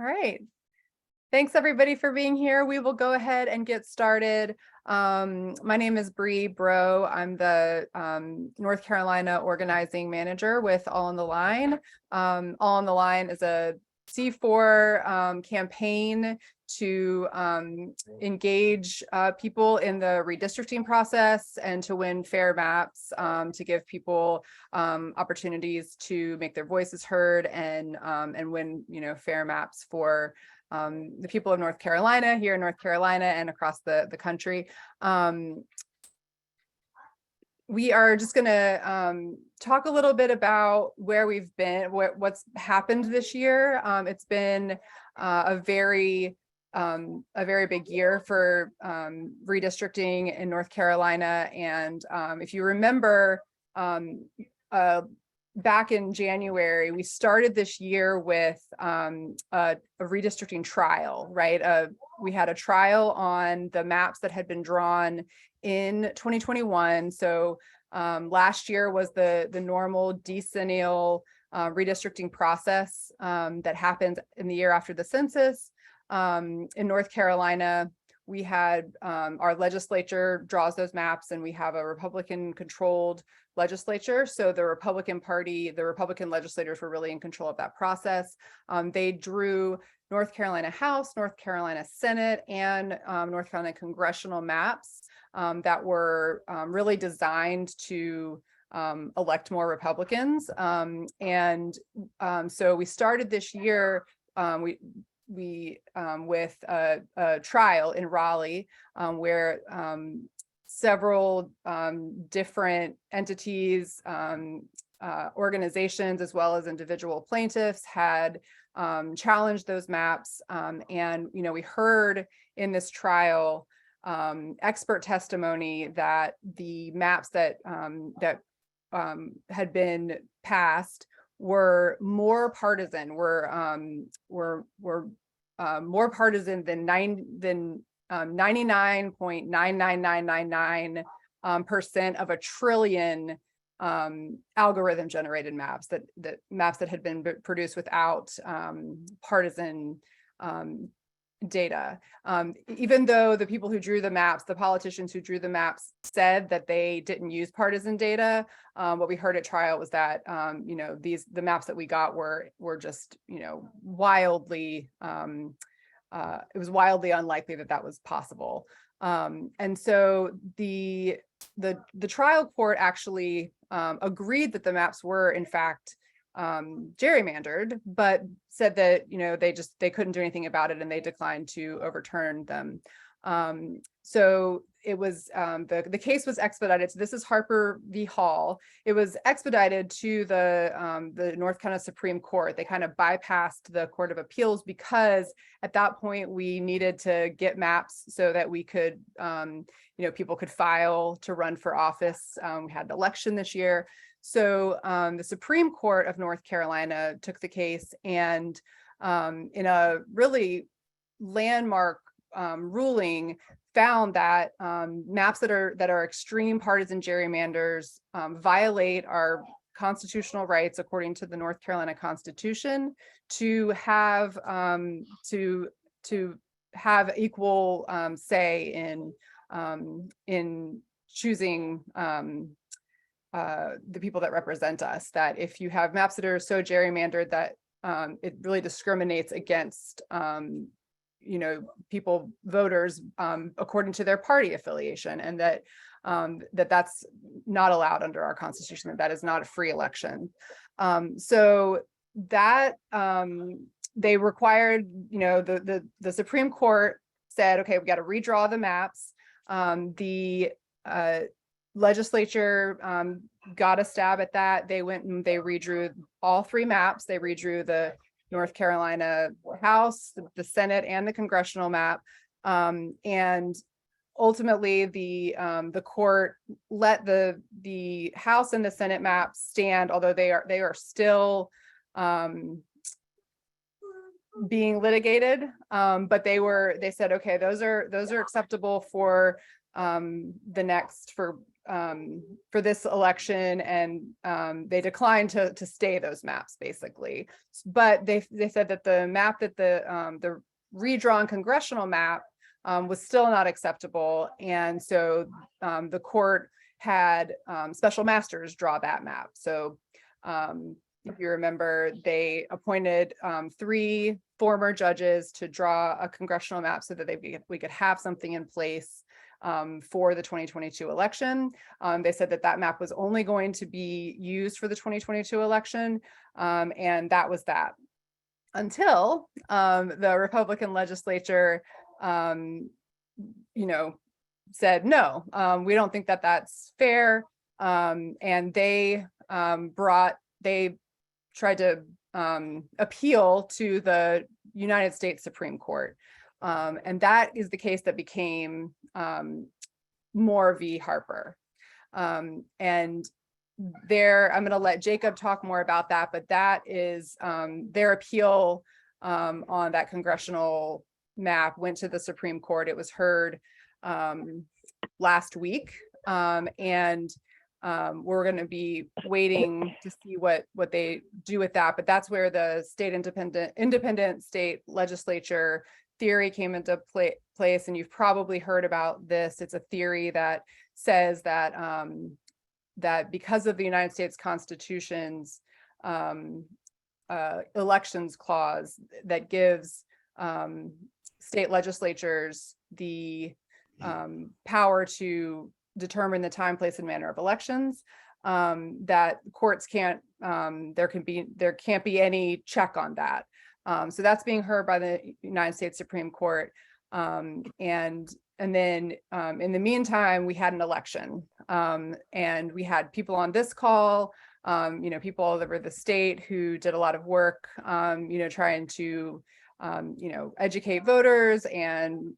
All right. Thanks everybody for being here. We will go ahead and get started. My name is Bree Bro. I'm the North Carolina organizing manager with All on the Line. All on the Line is a C4 campaign to engage people in the redistricting process and to win fair maps, to give people opportunities to make their voices heard and win, fair maps for the people of North Carolina, here in North Carolina and across the country. We are just going to talk a little bit about where we've been, what's happened this year. It's been a very big year for redistricting in North Carolina. And if you remember, back in January, we started this year with a redistricting trial, right? We had a trial on the maps that had been drawn in 2021. So last year was the normal decennial redistricting process that happens in the year after the census. In North Carolina, we had our legislature draws those maps, and we have a Republican-controlled legislature. So the Republican Party, the Republican legislators were really in control of that process. They drew North Carolina House, North Carolina Senate, and North Carolina congressional maps that were really designed to elect more Republicans. So we started this year with a trial in Raleigh where several different entities, organizations, as well as individual plaintiffs had challenged those maps. And we heard in this trial expert testimony that the maps that had been passed were more partisan, were more partisan than 99.99999% of a trillion algorithm generated maps that had been produced without partisan data. Even though the people who drew the maps, the politicians who drew the maps, said that they didn't use partisan data, what we heard at trial was that the maps that we got were just wildly it was wildly unlikely that was possible. And so the trial court actually agreed that the maps were in fact gerrymandered, but said that they couldn't do anything about it, and they declined to overturn them. So it was the case was expedited. So this is Harper v. Hall. It was expedited to the North Carolina Supreme Court. They kind of bypassed the Court of Appeals because at that point we needed to get maps so that we could people could file to run for office. We had an election this year. So the Supreme Court of North Carolina took the case, and in a really landmark ruling, found that maps that are extreme partisan gerrymanders violate our constitutional rights according to the North Carolina Constitution to have equal say in choosing the people that represent us. That if you have maps that are so gerrymandered that it really discriminates against voters according to their party affiliation, and that's not allowed under our Constitution, that is not a free election. So that they required, the Supreme Court said, okay, we got to redraw the maps. The legislature got a stab at that. They went and they redrew all three maps. They redrew the North Carolina House, the Senate, and the congressional map. And ultimately, the court let the House and the Senate maps stand, although they are still being litigated. But they said, okay, those are acceptable for for this election, and they declined to stay those maps basically. But they said that the map that the redrawn congressional map was still not acceptable, and so the court had special masters draw that map. So if you remember, they appointed 3 former judges to draw a congressional map so that we could have something in place for the 2022 election. They said that that map was only going to be used for the 2022 election, and that was that. Until the Republican legislature, said, no, we don't think that that's fair. And they tried to appeal to the United States Supreme Court. And that is the case that became Moore v. Harper. And there, I'm going to let Jacob talk more about that, but that is their appeal on that congressional map went to the Supreme Court. It was heard last week, and we're going to be waiting to see what they do with that. But that's where the state independent state legislature theory came into place, and you've probably heard about this. It's a theory that says that that because of the United States Constitution's elections clause that gives state legislatures the power to determine the time, place, and manner of elections, that courts can't, there can't be any check on that. So that's being heard by the United States Supreme Court. And then in the meantime, we had an election, and we had people on this call, people all over the state who did a lot of work, trying to, educate voters and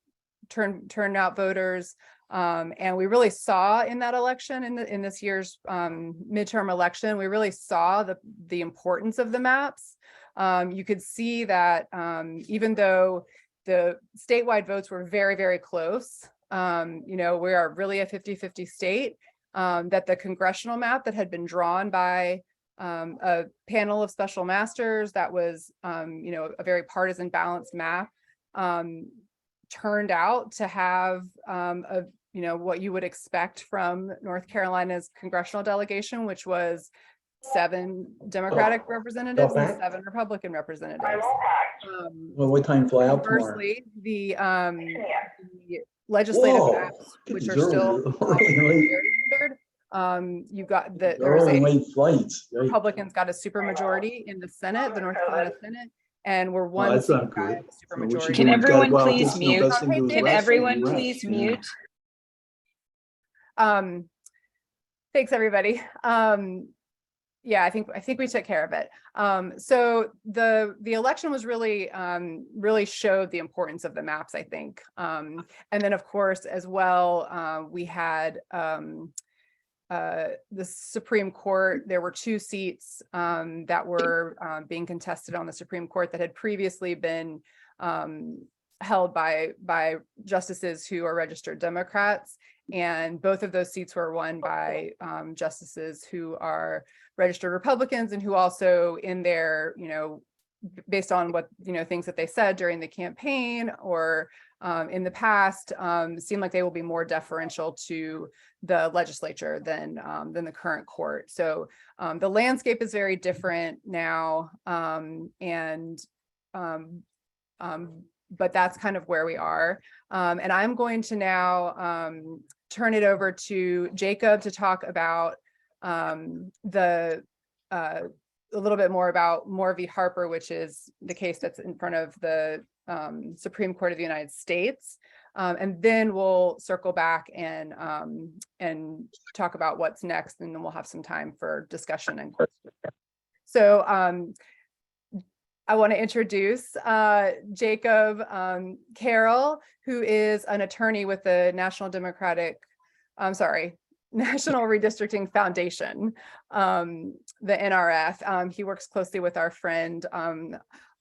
turn out voters. And we really saw in that election, in this year's midterm election, we really saw the importance of the maps. You could see that even though the statewide votes were very, very close, we are really a 50-50 state, that the congressional map that had been drawn by a panel of special masters that was, a very partisan balanced map, turned out to have what you would expect from North Carolina's congressional delegation, which was 7 Democratic representatives and 7 Republican representatives. Well, what time fly out tomorrow? Conversely, the legislative maps, which are still you've got late flights. Republicans got a supermajority in the Senate, the North Carolina Senate, and we're one seat by a supermajority. Can everyone please mute? Can everyone please mute? Thanks, everybody. Yeah, I think we took care of it. So the election was really showed the importance of the maps, I think. And then, of course, as well, we had the Supreme Court. There were 2 seats that were being contested on the Supreme Court that had previously been held by justices who are registered Democrats. And both of those seats were won by justices who are registered Republicans, and who also in their, based on what, things that they said during the campaign or in the past, seem like they will be more deferential to the legislature than the current court. So the landscape is very different now, but that's kind of where we are. And I'm going to now turn it over to Jacob to talk about a little bit more about Moore v. Harper, which is the case that's in front of the Supreme Court of the United States. And then we'll circle back and talk about what's next, and then we'll have some time for discussion and questions. So I want to introduce Jacob Carroll, who is an attorney with the National Redistricting Foundation, the NRF. He works closely with our friend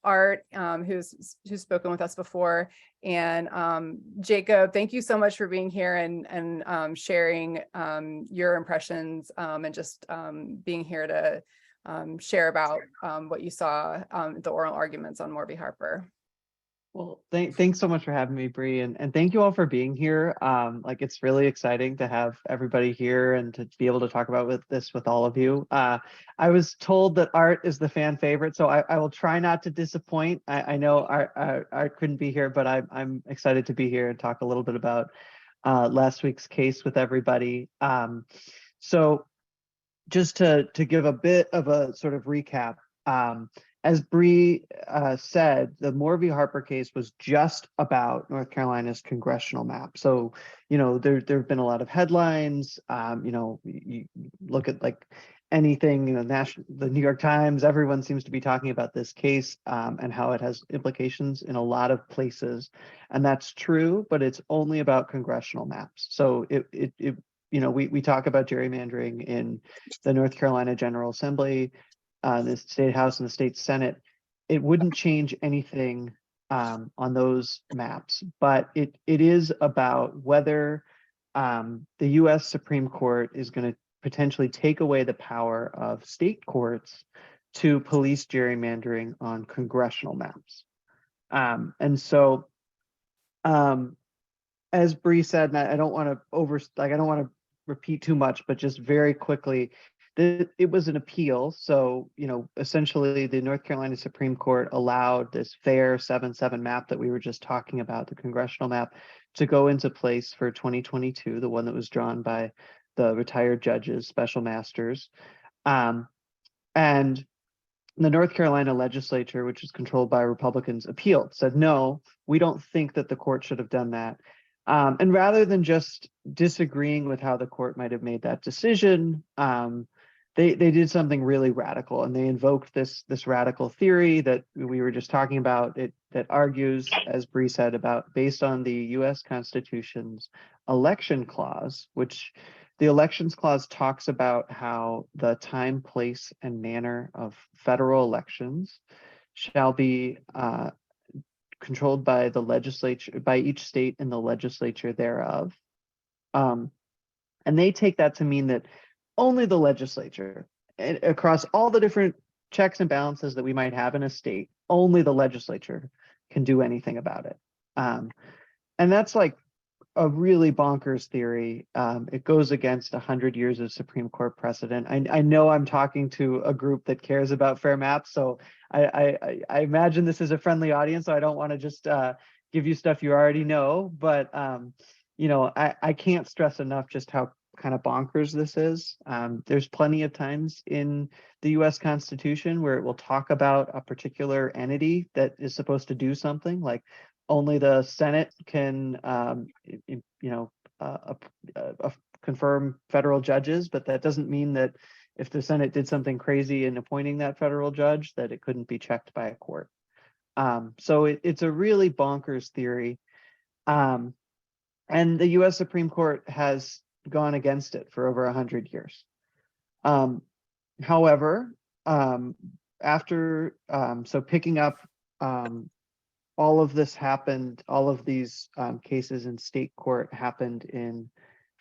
Art, who's spoken with us before. And Jacob, thank you so much for being here and sharing your impressions and just being here to share about what you saw the oral arguments on Moore v. Harper. Well, thanks so much for having me, Bree, and thank you all for being here. Like, it's really exciting to have everybody here and to be able to talk about this with all of you. I was told that Art is the fan favorite, so I will try not to disappoint. I know Art couldn't be here, but I'm excited to be here and talk a little bit about last week's case with everybody. So just to give a bit of a sort of recap, as Bree said, the Moore v. Harper case was just about North Carolina's congressional map. So, you know, there have been a lot of headlines. You know, you look at like anything, you know, the New York Times, everyone seems to be talking about this case and how it has implications in a lot of places. And that's true, but it's only about congressional maps. So you know, we talk about gerrymandering in the North Carolina General Assembly, the State House and the State Senate. It wouldn't change anything on those maps, but it is about whether the U.S. Supreme Court is going to potentially take away the power of state courts to police gerrymandering on congressional maps. And so, as Bree said, and I don't want to repeat too much, but just very quickly, it was an appeal. So, you know, essentially the North Carolina Supreme Court allowed this FAIR 7-7 map that we were just talking about, the congressional map, to go into place for 2022, the one that was drawn by the retired judges, special masters. And the North Carolina legislature, which is controlled by Republicans, appealed, said, no, we don't think that the court should have done that. And rather than just disagreeing with how the court might have made that decision, they did something really radical, and they invoked this radical theory that we were just talking about, that argues, as Bree said, about based on the U.S. Constitution's election clause, which the elections clause talks about how the time, place, and manner of federal elections shall be controlled by the legislature, by each state and the legislature thereof. And they take that to mean that only the legislature, across all the different checks and balances that we might have in a state, only the legislature can do anything about it. And that's like a really bonkers theory. It goes against 100 years of Supreme Court precedent. I know I'm talking to a group that cares about fair maps, so I imagine this is a friendly audience, so I don't want to just give you stuff you already know, but you know, I can't stress enough just how kind of bonkers this is. There's plenty of times in the US Constitution where it will talk about a particular entity that is supposed to do something, like only the Senate can, you know, confirm federal judges, but that doesn't mean that if the Senate did something crazy in appointing that federal judge, that it couldn't be checked by a court. So it's a really bonkers theory. And the US Supreme Court has gone against it for over 100 years. However, after, so picking up, all of this happened, all of these cases in state court happened in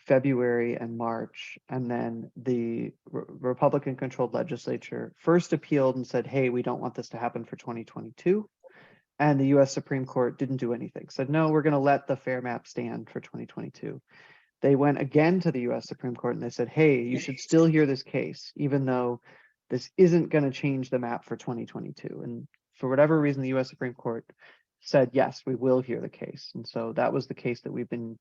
February and March, and then the Republican-controlled legislature first appealed and said, hey, we don't want this to happen for 2022. And the US Supreme Court didn't do anything, said, no, we're going to let the FAIR map stand for 2022. They went again to the US Supreme Court and they said, hey, you should still hear this case, even though this isn't going to change the map for 2022. And for whatever reason, the US Supreme Court said, yes, we will hear the case. And so that was the case that we've been,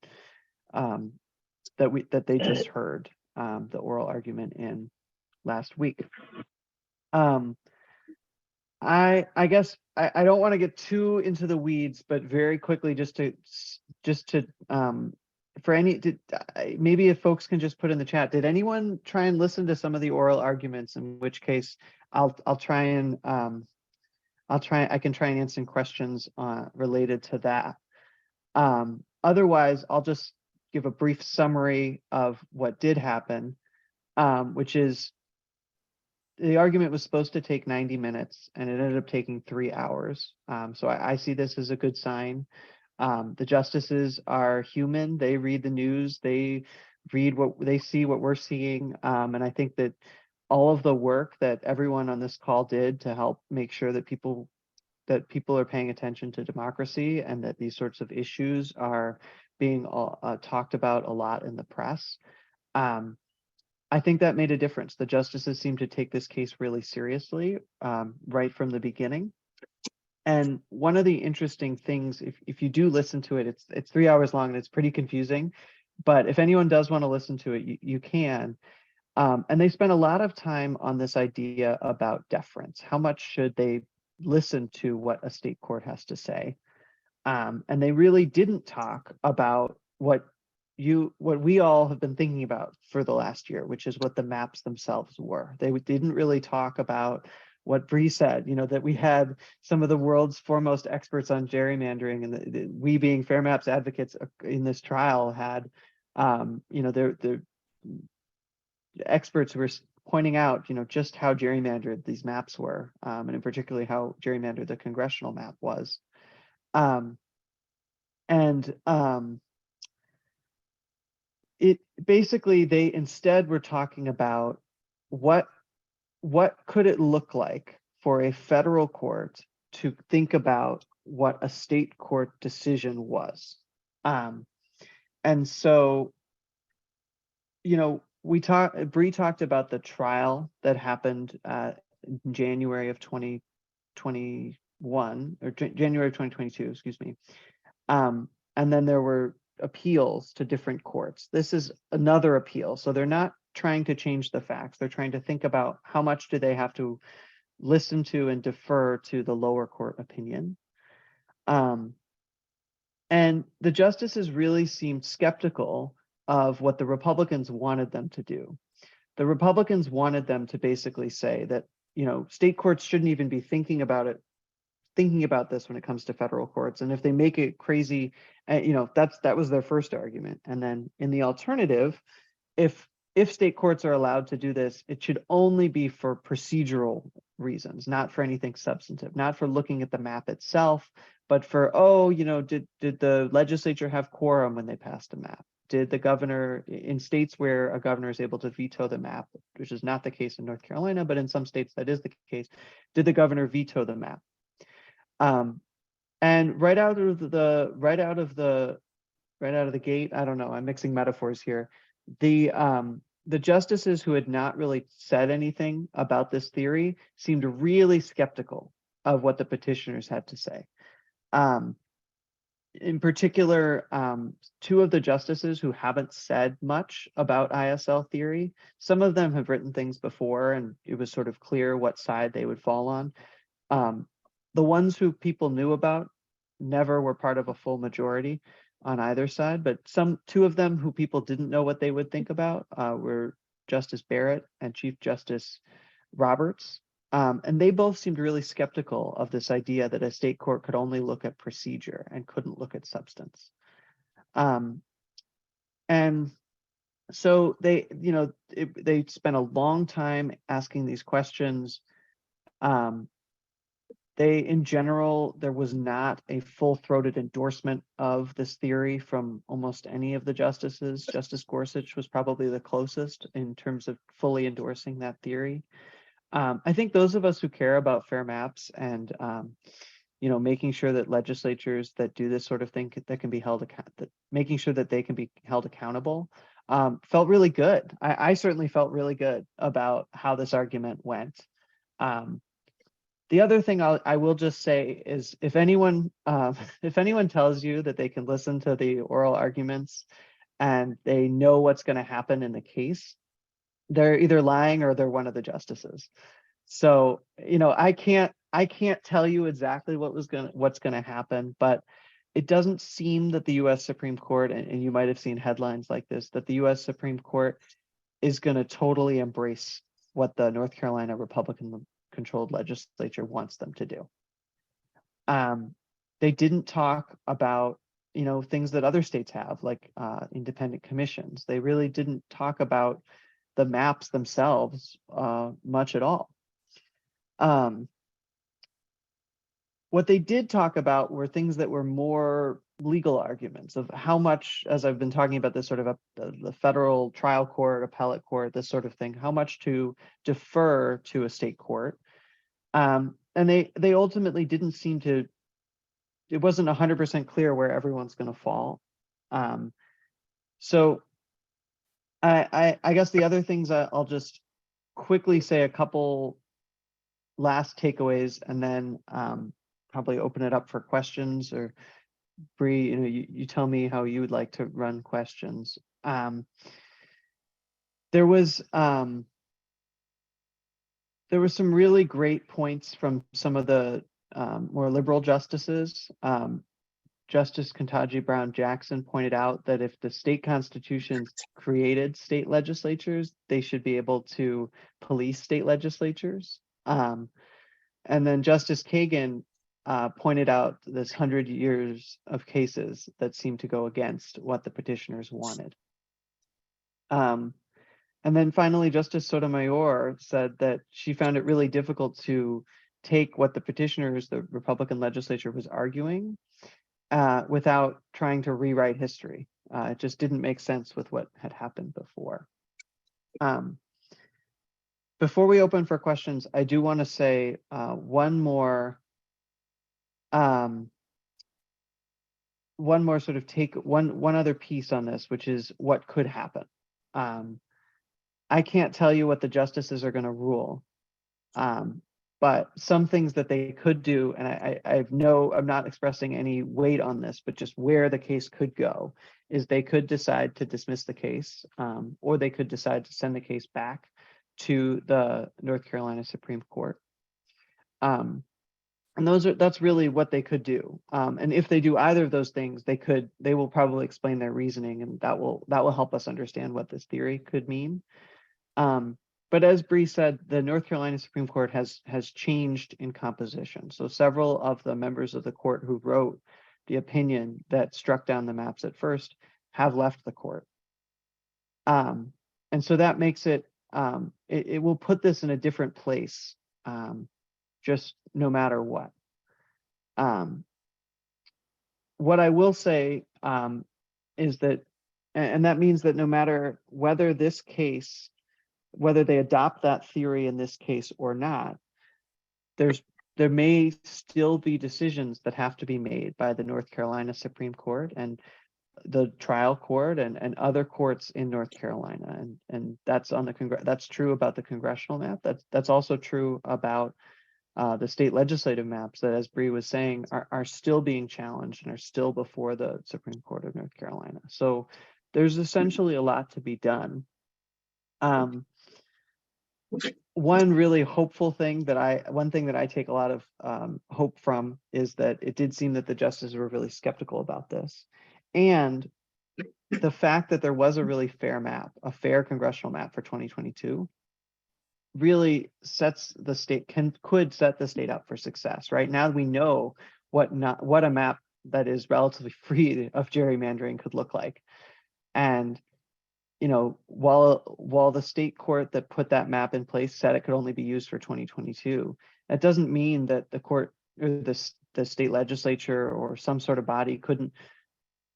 that they just heard the oral argument in last week. I guess I don't want to get too into the weeds, but very quickly, just to for any, maybe if folks can just put in the chat, did anyone try and listen to some of the oral arguments? In which case, I can try and answer questions related to that. Otherwise, I'll just give a brief summary of what did happen, which is the argument was supposed to take 90 minutes and it ended up taking 3 hours. So I see this as a good sign. The justices are human. They read the news. They read what they see, what we're seeing. And I think that all of the work that everyone on this call did to help make sure that people are paying attention to democracy and that these sorts of issues are being talked about a lot in the press. I think that made a difference. The justices seemed to take this case really seriously right from the beginning. And one of the interesting things, if you do listen to it, it's 3 hours long and it's pretty confusing. But if anyone does want to listen to it, you can. And they spent a lot of time on this idea about deference. How much should they listen to what a state court has to say? And they really didn't talk about what we all have been thinking about for the last year, which is what the maps themselves were. They didn't really talk about what Bree said, that we had some of the world's foremost experts on gerrymandering, and we being fair maps advocates in this trial had, the experts who were pointing out, just how gerrymandered these maps were, and in particularly how gerrymandered the congressional map was. It basically, they instead were talking about what could it look like for a federal court to think about what a state court decision was. And so, Bree talked about the trial that happened in January of 2021, or January of 2022, excuse me. And then there were appeals to different courts. This is another appeal. So they're not trying to change the facts. They're trying to think about how much do they have to listen to and defer to the lower court opinion. And the justices really seemed skeptical of what the Republicans wanted them to do. The Republicans wanted them to basically say that, state courts shouldn't even be thinking about this when it comes to federal courts. And if they make it crazy, that was their first argument. And then in the alternative, if state courts are allowed to do this, it should only be for procedural reasons, not for anything substantive, not for looking at the map itself, but for, did the legislature have quorum when they passed a map? Did the governor, in states where a governor is able to veto the map, which is not the case in North Carolina, but in some states that is the case, did the governor veto the map? And right out of the gate, I don't know, I'm mixing metaphors here. The justices who had not really said anything about this theory seemed really skeptical of what the petitioners had to say. In particular, two of the justices who haven't said much about ISL theory, some of them have written things before and it was sort of clear what side they would fall on. The ones who people knew about never were part of a full majority on either side, but two of them who people didn't know what they would think about were Justice Barrett and Chief Justice Roberts. And they both seemed really skeptical of this idea that a state court could only look at procedure and couldn't look at substance. And so they spent a long time asking these questions. In general, there was not a full-throated endorsement of this theory from almost any of the justices. Justice Gorsuch was probably the closest in terms of fully endorsing that theory. I think those of us who care about fair maps and making sure that legislatures that do this sort of thing that can be held making sure that they can be held accountable felt really good. I certainly felt really good about how this argument went. The other thing I will just say is if anyone tells you that they can listen to the oral arguments and they know what's going to happen in the case, they're either lying or they're one of the justices. So, I can't tell you exactly what's going to happen, but it doesn't seem that the U.S. Supreme Court, and you might have seen headlines like this, that the U.S. Supreme Court is going to totally embrace what the North Carolina Republican-controlled legislature wants them to do. They didn't talk about things that other states have, like independent commissions. They really didn't talk about the maps themselves much at all. What they did talk about were things that were more legal arguments of how much, as I've been talking about this sort of the federal trial court, appellate court, this sort of thing, how much to defer to a state court. And they ultimately didn't seem to, it wasn't 100% clear where everyone's going to fall. So I guess the other things I'll just quickly say a couple last takeaways, and then probably open it up for questions. Or Bree, you tell me how you would like to run questions. There was some really great points from some of the more liberal justices. Justice Ketanji Brown Jackson pointed out that if the state constitutions created state legislatures, they should be able to police state legislatures. And then Justice Kagan pointed out this 100 years of cases that seem to go against what the petitioners wanted. And then finally, Justice Sotomayor said that she found it really difficult to take what the petitioners, the Republican legislature, was arguing without trying to rewrite history. It just didn't make sense with what had happened before. Before we open for questions, I do want to say one more sort of one other piece on this, which is what could happen. I can't tell you what the justices are going to rule, but some things that they could do, and I'm not expressing any weight on this, but just where the case could go is they could decide to dismiss the case, or they could decide to send the case back to the North Carolina Supreme Court. And that's really what they could do. And if they do either of those things, they will probably explain their reasoning, and that will help us understand what this theory could mean. But as Bree said, the North Carolina Supreme Court has changed in composition. So several of the members of the court who wrote the opinion that struck down the maps at first have left the court. And so that makes it will put this in a different place, just no matter what. What I will say is that, and that means that no matter whether this case, whether they adopt that theory in this case or not, there may still be decisions that have to be made by the North Carolina Supreme Court and the trial court and other courts in North Carolina, and that's on that's true about the congressional map. That's also true about the state legislative maps that, as Bree was saying, are still being challenged and are still before the Supreme Court of North Carolina. So there's essentially a lot to be done. One really hopeful thing one thing that I take a lot of hope from is that it did seem that the justices were really skeptical about this. And the fact that there was a really fair map, a fair congressional map for 2022, really sets the state, could set the state up for success. Right now we know what a map that is relatively free of gerrymandering could look like. And while the state court that put that map in place said it could only be used for 2022, that doesn't mean that the court or the state legislature or some sort of body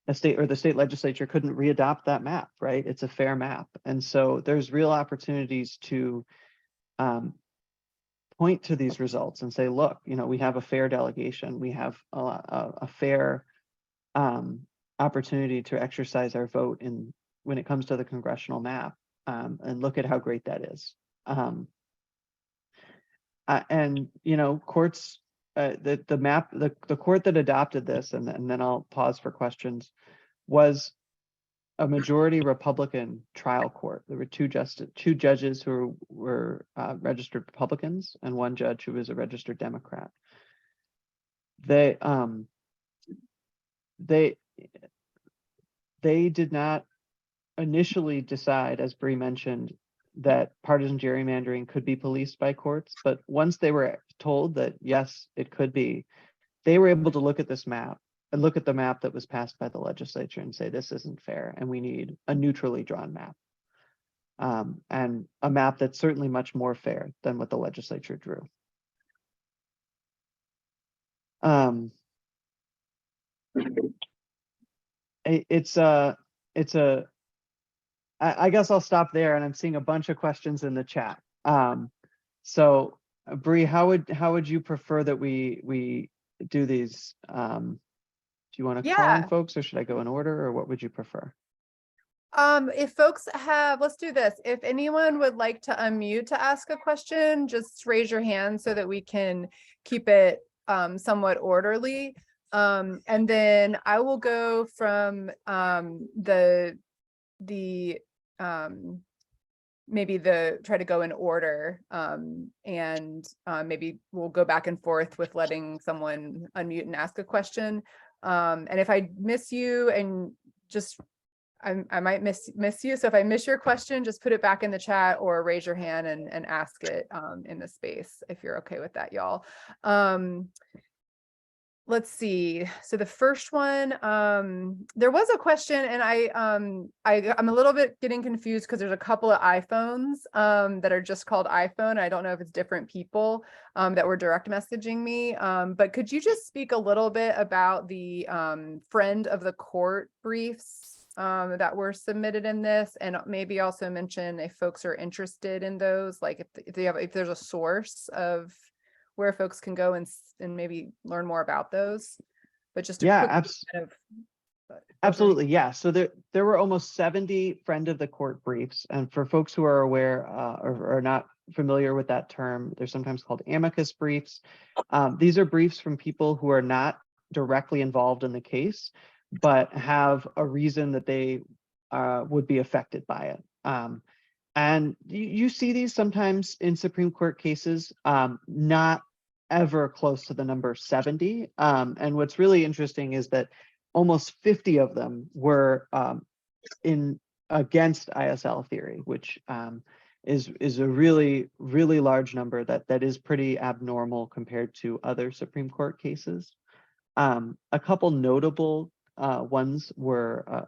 the state legislature couldn't readopt that map, right? It's a fair map. And so there's real opportunities to point to these results and say, look, we have a fair delegation. We have a fair opportunity to exercise our vote when it comes to the congressional map, and look at how great that is. And courts, the court that adopted this, and then I'll pause for questions, was a majority Republican trial court. There were two judges who were registered Republicans and one judge who was a registered Democrat. They did not initially decide, as Bree mentioned, that partisan gerrymandering could be policed by courts, but once they were told that yes, it could be, they were able to look at this map look at the map that was passed by the legislature and say, this isn't fair, and we need a neutrally drawn map. And a map that's certainly much more fair than what the legislature drew. I guess I'll stop there, and I'm seeing a bunch of questions in the chat. So Bree, how would you prefer that we do these? Do you want to call on folks, or should I go in order, or what would you prefer? If folks have, let's do this. If anyone would like to unmute to ask a question, just raise your hand so that we can keep it somewhat orderly. And then I will go from maybe try to go in order, and maybe we'll go back and forth with letting someone unmute and ask a question. And if I miss you, and just I might miss you. So if I miss your question, just put it back in the chat or raise your hand and ask it in the space, if you're okay with that, y'all. Let's see. So the first one, there was a question, and I'm a little bit getting confused because there's a couple of iPhones that are just called iPhone. I don't know if it's different people that were direct messaging me. But could you just speak a little bit about the friend of the court briefs that were submitted in this, and maybe also mention if folks are interested in those, like if there's a source of where folks can go and maybe learn more about those. But just absolutely, yeah. So there were almost 70 friend of the court briefs, and for folks who are aware or are not familiar with that term, they're sometimes called amicus briefs. These are briefs from people who are not directly involved in the case, but have a reason that they would be affected by it. And you see these sometimes in Supreme Court cases, not ever close to the number 70. And what's really interesting is that almost 50 of them were against ISL theory, which is a really, really large number that is pretty abnormal compared to other Supreme Court cases. A couple notable ones were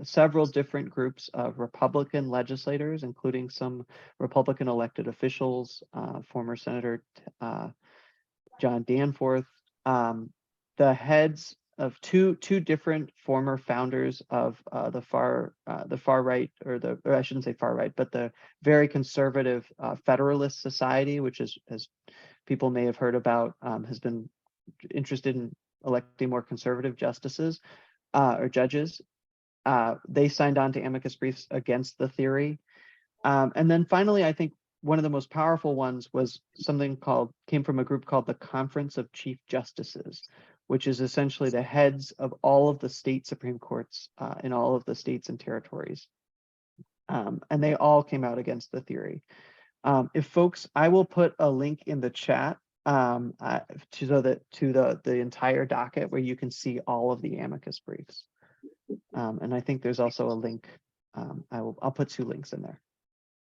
several different groups of Republican legislators, including some Republican elected officials, former Senator John Danforth, the heads of two different former founders of the far right, or I shouldn't say far right, but the very conservative Federalist Society, which is, as people may have heard about, has been interested in electing more conservative justices or judges. They signed on to amicus briefs against the theory. And then finally, I think one of the most powerful ones was came from a group called the Conference of Chief Justices, which is essentially the heads of all of the state Supreme Courts in all of the states and territories. And they all came out against the theory. I will put a link in the chat to the entire docket where you can see all of the amicus briefs. And I think there's also a link. I'll put 2 links in there.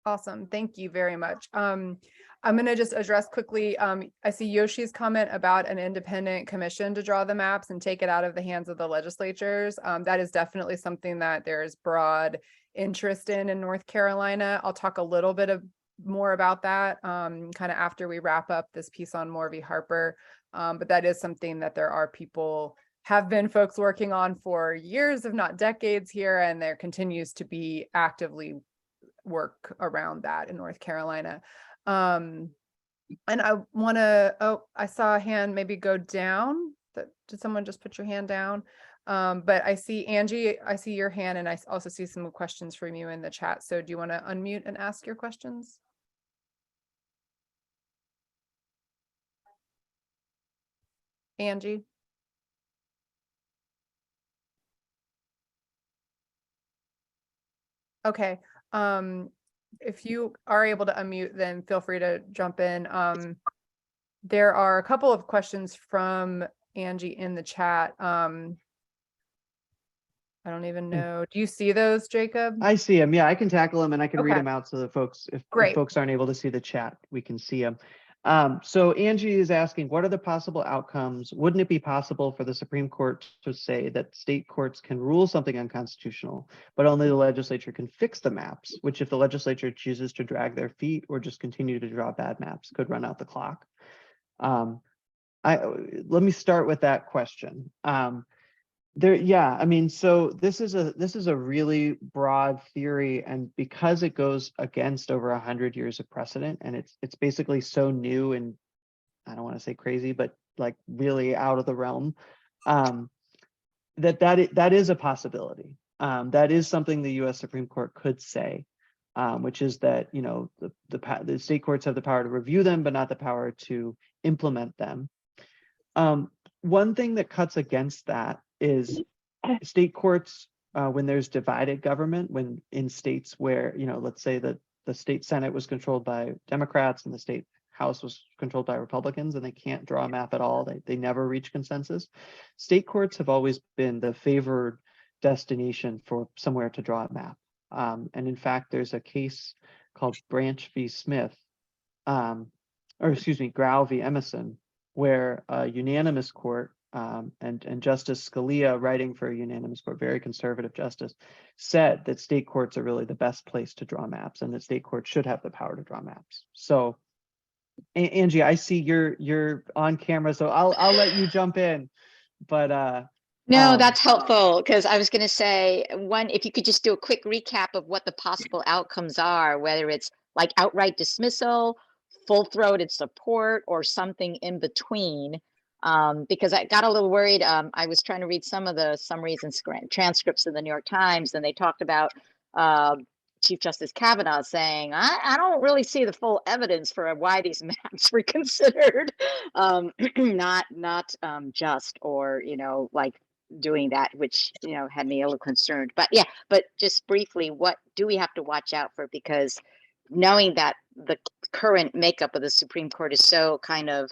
Awesome. Thank you very much. I'm going to just address quickly. I see Yoshi's comment about an independent commission to draw the maps and take it out of the hands of the legislatures. That is definitely something that there's broad interest in North Carolina. I'll talk a little bit more about that kind of after we wrap up this piece on Moore v. Harper. But that is something that have been folks working on for years, if not decades here, and there continues to be actively work around that in North Carolina. And I want to, I saw a hand maybe go down. Did someone just put your hand down? But I see Angie, I see your hand, and I also see some questions from you in the chat. So do you want to unmute and ask your questions? Angie? Okay. If you are able to unmute, then feel free to jump in. There are a couple of questions from Angie in the chat. I don't even know. Do you see those, Jacob? I see them. Yeah, I can tackle them, and I can read them out so that if folks aren't able to see the chat, we can see them. So Angie is asking, what are the possible outcomes? Wouldn't it be possible for the Supreme Court to say that state courts can rule something unconstitutional, but only the legislature can fix the maps, which if the legislature chooses to drag their feet or just continue to draw bad maps, could run out the clock? Let me start with that question. Yeah, I mean, so this is a really broad theory, and because it goes against over 100 years of precedent, and it's basically so new and I don't want to say crazy, but like really out of the realm, that is a possibility. That is something the U.S. Supreme Court could say, which is that, you know, the state courts have the power to review them, but not the power to implement them. One thing that cuts against that is state courts, when there's divided government, when in states where, you know, let's say that the state Senate was controlled by Democrats and the state House was controlled by Republicans, and they can't draw a map at all. They never reach consensus. State courts have always been the favored destination for somewhere to draw a map. And in fact, there's a case called Branch v. Smith, or excuse me, Grau v. Emerson, where a unanimous court, and Justice Scalia, writing for a unanimous court, very conservative justice, said that state courts are really the best place to draw maps, and that state courts should have the power to draw maps. So, Angie, I see you're on camera, so I'll let you jump in. But no, that's helpful, because I was going to say, if you could just do a quick recap of what the possible outcomes are, whether it's like outright dismissal, full-throated support, or something in between. Because I got a little worried. I was trying to read some of the summaries and transcripts in the New York Times, and they talked about Chief Justice Kavanaugh saying, I don't really see the full evidence for why these maps were considered not just, or, you know, like doing that, which, you know, had me a little concerned. But yeah, but just briefly, what do we have to watch out for? Because knowing that the current makeup of the Supreme Court is so kind of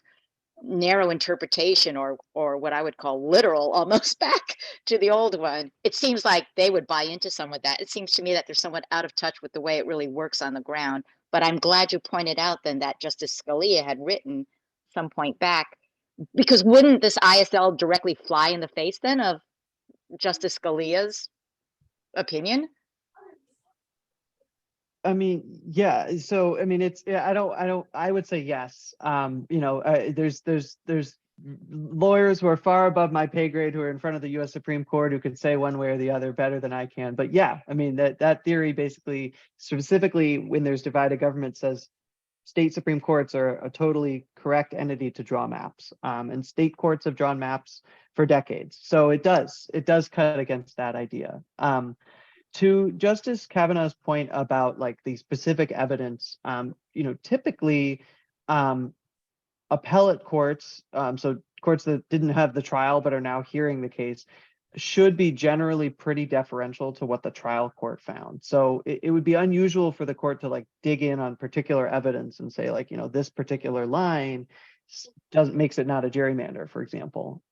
narrow interpretation, or what I would call literal, almost back to the old one, it seems like they would buy into some of that. It seems to me that they're somewhat out of touch with the way it really works on the ground. But I'm glad you pointed out then that Justice Scalia had written some point back, because wouldn't this ISL directly fly in the face then of Justice Scalia's opinion? I mean, yeah. So I mean, I would say yes. You know, there's lawyers who are far above my pay grade who are in front of the U.S. Supreme Court who can say one way or the other better than I can. But yeah, I mean, that theory basically, specifically when there's divided government, says state Supreme Courts are a totally correct entity to draw maps. And state courts have drawn maps for decades. So it does cut against that idea. To Justice Kavanaugh's point about like the specific evidence, you know, typically appellate courts, so courts that didn't have the trial but are now hearing the case, should be generally pretty deferential to what the trial court found. So it would be unusual for the court to like dig in on particular evidence and say, like, you know, this particular line makes it not a gerrymander, for example.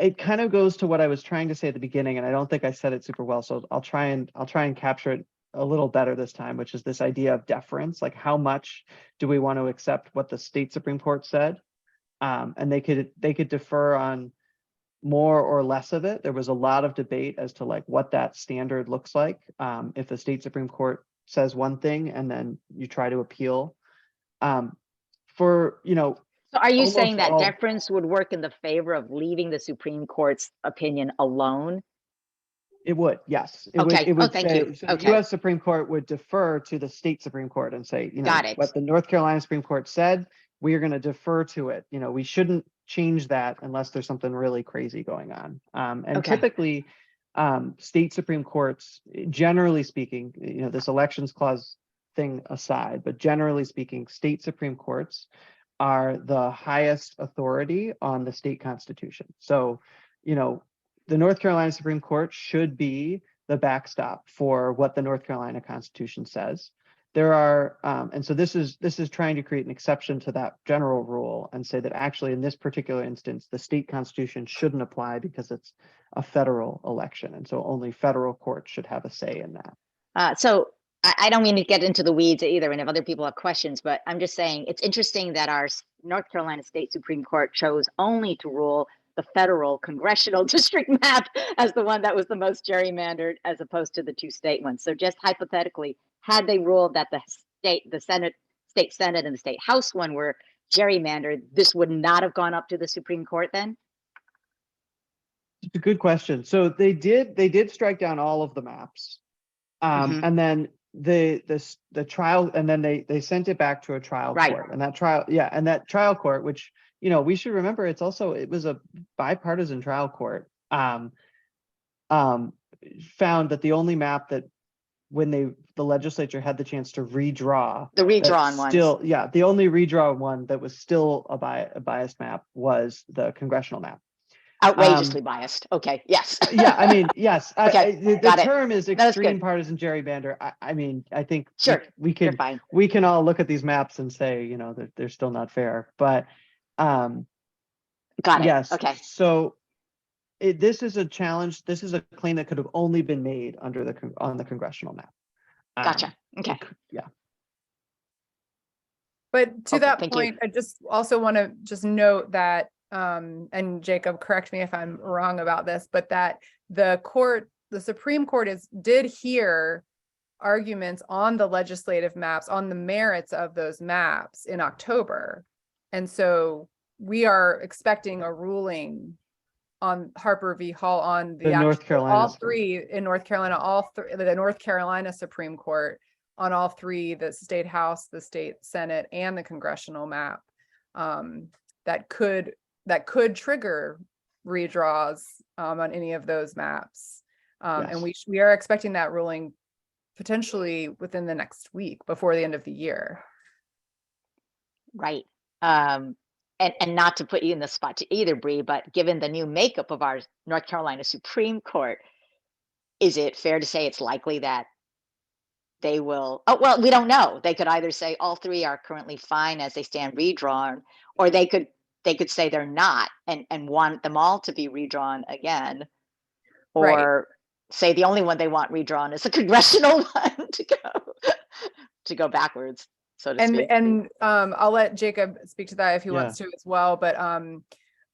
It kind of goes to what I was trying to say at the beginning, and I don't think I said it super well, so I'll try and capture it a little better this time, which is this idea of deference. Like, how much do we want to accept what the state Supreme Court said? And they could defer on more or less of it. There was a lot of debate as to like what that standard looks like. If the state Supreme Court says one thing and then you try to appeal, for, you know. So are you saying that deference would work in the favor of leaving the Supreme Court's opinion alone? It would, yes. Okay. It would thank say, you. so the U.S. Supreme Court would defer to the state Supreme Court and say, you know, what the North Carolina Supreme Court said, we are going to defer to it. You know, we shouldn't change that unless there's something really crazy going on. And typically, state Supreme Courts, generally speaking, you know, this elections clause thing aside, but generally speaking, state Supreme Courts are the highest authority on the state constitution. So, you know, the North Carolina Supreme Court should be the backstop for what the North Carolina Constitution says. There are, and so this is trying to create an exception to that general rule and say that actually in this particular instance, the state constitution shouldn't apply because it's a federal election. And so only federal courts should have a say in that. So I don't mean to get into the weeds either, and if other people have questions, but I'm just saying it's interesting that our North Carolina State Supreme Court chose only to rule the federal congressional district map as the one that was the most gerrymandered, as opposed to the two state ones. So just hypothetically, had they ruled that the state Senate, and the state House one were gerrymandered, this would not have gone up to the Supreme Court then? It's a good question. So they did strike down all of the maps. And then the trial, and then they sent it back to a trial court, and that trial court, which, you know, we should remember, it was a bipartisan trial court, found that the only map that when the legislature had the chance to redraw, the redrawn one, the only redrawn one that was still a biased map was the congressional map. Outrageously biased. Okay. Yes. Yeah. I mean, yes. Okay, The term is extreme partisan gerrymander. I mean, I think sure we can all look at these maps and say, you know, that they're still not fair. But got it. yes. Okay. So this is a challenge. This is a claim that could have only been made on the congressional map. Gotcha. Okay. Yeah. But to that thank point, I just also want to just note that, and Jacob, correct me if I'm wrong about this, but that the Supreme Court did hear arguments on the legislative maps, on the merits of those maps in October. And so we are expecting a ruling on Harper v. Hall on the North Carolina, all three in North Carolina, the North Carolina Supreme Court on all three, the state House, the state Senate, and the congressional map, that could trigger redraws on any of those maps. And we are expecting that ruling potentially within the next week, before the end of the year. Right. And not to put you in the spot to either, Bree, but given the new makeup of our North Carolina Supreme Court, is it fair to say it's likely that they will, well, we don't know. They could either say all three are currently fine as they stand redrawn, or they could say they're not and want them all to be redrawn again, or say the only one they want redrawn is the congressional one to go backwards, so to speak. And I'll let Jacob speak to that if he wants to as well. But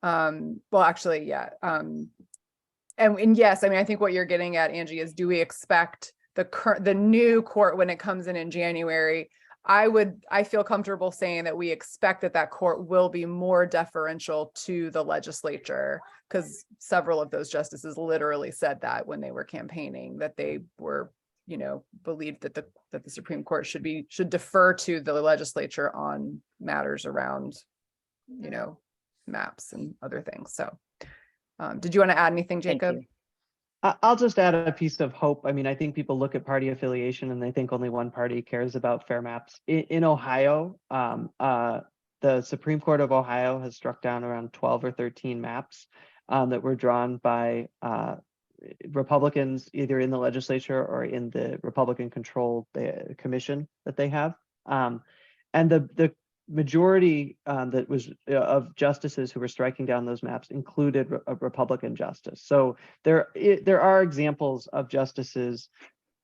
well, actually, yeah. And yes, I mean, I think what you're getting at, Angie, is do we expect the new court when it comes in January? I feel comfortable saying that we expect that court will be more deferential to the legislature, because several of those justices literally said that when they were campaigning, that they were, you know, believed that the Supreme Court should defer to the legislature on matters around, you know, maps and other things. So did you want to add anything, Jacob? I'll just add a piece of hope. I mean, I think people look at party affiliation and they think only one party cares about fair maps. In Ohio, the Supreme Court of Ohio has struck down around 12 or 13 maps that were drawn by Republicans, either in the legislature or in the Republican-controlled commission that they have. And the majority that was of justices who were striking down those maps included a Republican justice. So there are examples of justices,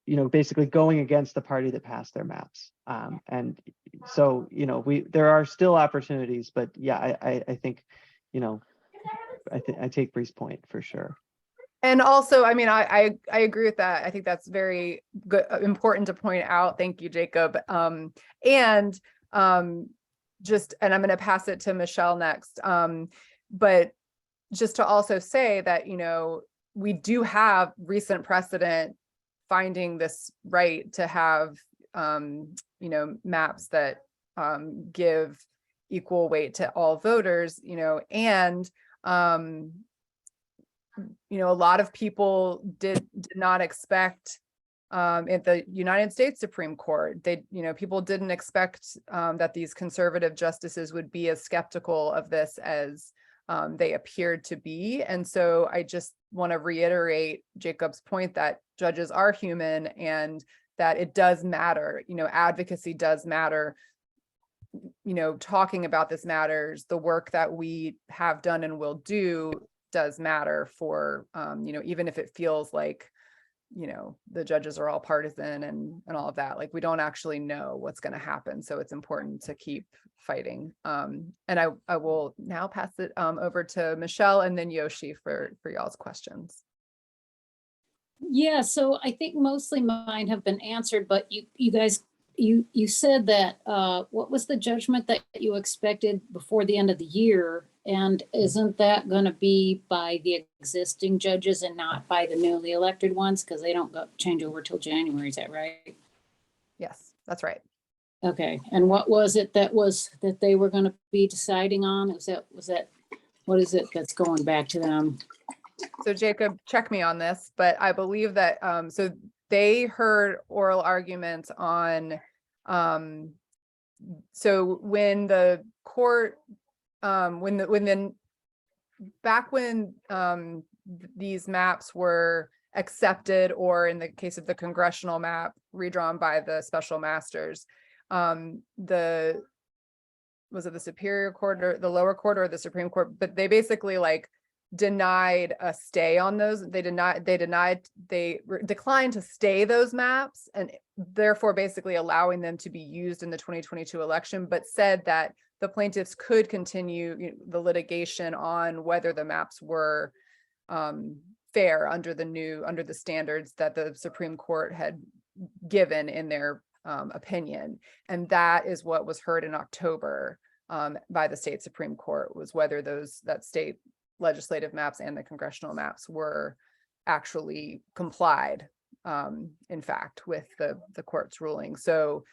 you know, basically going against the party that passed their maps. And so, you know, there are still opportunities, but yeah, I think, you know, I take Bree's point for sure. And also, I mean, I agree with that. I think that's very good, important to point out. Thank you, Jacob. And I'm going to pass it to Michelle next. But just to also say that, you know, we do have recent precedent finding this right to have, you know, maps that give equal weight to all voters, you know, and, you know, a lot of people did not expect at the United States Supreme Court, people didn't expect that these conservative justices would be as skeptical of this as they appeared to be. And so I just want to reiterate Jacob's point that judges are human and that it does matter, you know, advocacy does matter, you know, talking about this matters, the work that we have done and will do does matter for, you know, even if it feels like you know, the judges are all partisan and all of that. Like, we don't actually know what's going to happen. So it's important to keep fighting. And I will now pass it over to Michelle and then Yoshi for y'all's questions. Yeah, so I think mostly mine have been answered, but you guys, you said that, what was the judgment that you expected before the end of the year? And isn't that going to be by the existing judges and not by the newly elected ones? Because they don't change over till January, is that right? Yes, that's right. Okay, and what was it that they were going to be deciding on? Was that, what is it that's going back to them? So Jacob, check me on this, but I believe that, so they heard oral arguments on, so when the court, back when these maps were accepted, or in the case of the congressional map redrawn by the special masters, was it the Superior Court or the lower court or the Supreme Court? But they basically like denied a stay on those. They declined to stay those maps, and therefore basically allowing them to be used in the 2022 election, but said that the plaintiffs could continue the litigation on whether the maps were fair under the standards that the Supreme Court had given in their opinion. And that is what was heard in October by the state Supreme Court, was whether that state legislative maps and the congressional maps were actually complied, in fact, with the court's ruling. So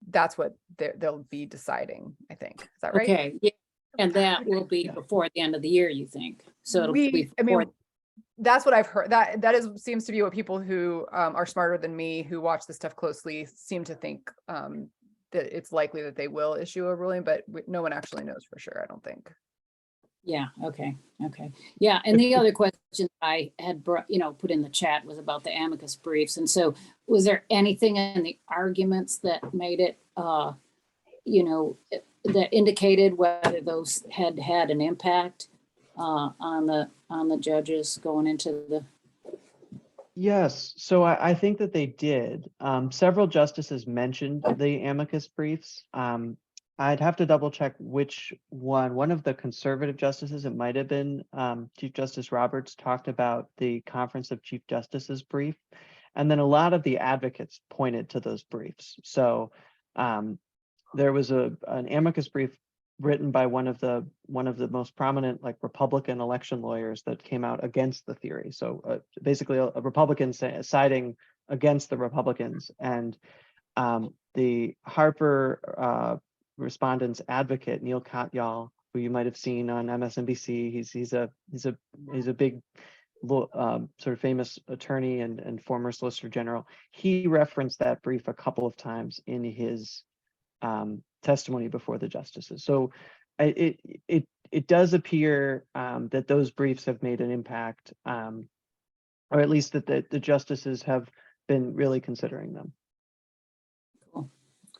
that's what they'll be deciding, I think. Is that right? Okay, yeah, and that will be before the end of the year, you think? So it'll be before. That's what I've heard. Seems to be what people who are smarter than me, who watch this stuff closely, seem to think that it's likely that they will issue a ruling, but no one actually knows for sure, I don't think. Yeah, okay. Yeah, and the other question I had put in the chat was about the amicus briefs. And so was there anything in the arguments that made it, that indicated whether those had an impact on the judges going into the? Yes, so I think that they did. Several justices mentioned the amicus briefs. I'd have to double check which one. One of the conservative justices, it might have been Chief Justice Roberts, talked about the Conference of Chief Justices brief. And then a lot of the advocates pointed to those briefs. So there was an amicus brief written by one of the most prominent Republican election lawyers that came out against the theory. So basically a Republican siding against the Republicans, and the Harper respondents advocate, Neil Katyal, who you might have seen on MSNBC. He's a big sort of famous attorney and former Solicitor General. He referenced that brief a couple of times in his testimony before the justices. So it does appear that those briefs have made an impact, or at least that the justices have been really considering them. Cool.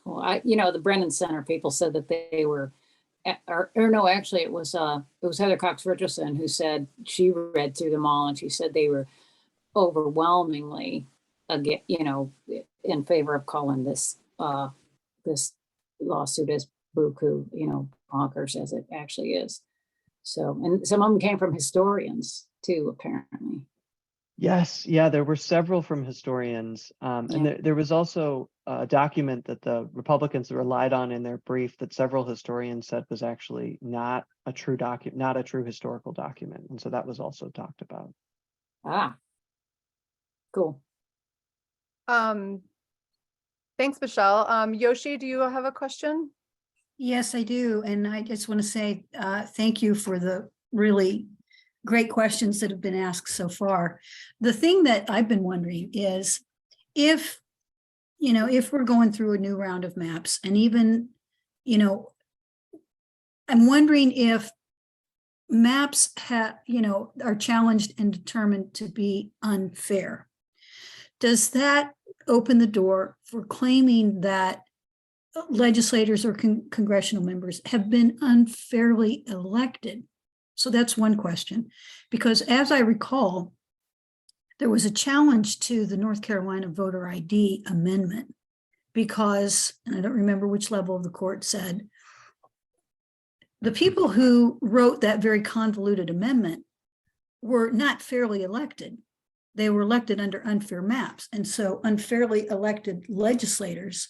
The Brennan Center people said that they were, or no, actually it was Heather Cox Richardson who said she read through them all, and she said they were overwhelmingly, in favor of calling this lawsuit as buku, bonkers as it actually is. So, and some of them came from historians too, apparently. Yes, yeah, there were several from historians, and there was also a document that the Republicans relied on in their brief that several historians said was actually not a true historical document, and so that was also talked about. Ah, cool. Thanks, Michelle. Yoshi, do you have a question? Yes, I do, and I just want to say thank you for the really great questions that have been asked so far. The thing that I've been wondering is if we're going through a new round of maps, and even, I'm wondering if maps are challenged and determined to be unfair. Does that open the door for claiming that legislators or congressional members have been unfairly elected? So that's one question, because as I recall, there was a challenge to the North Carolina voter ID amendment because, and I don't remember which level of the court said, the people who wrote that very convoluted amendment were not fairly elected. They were elected under unfair maps. And so unfairly elected legislators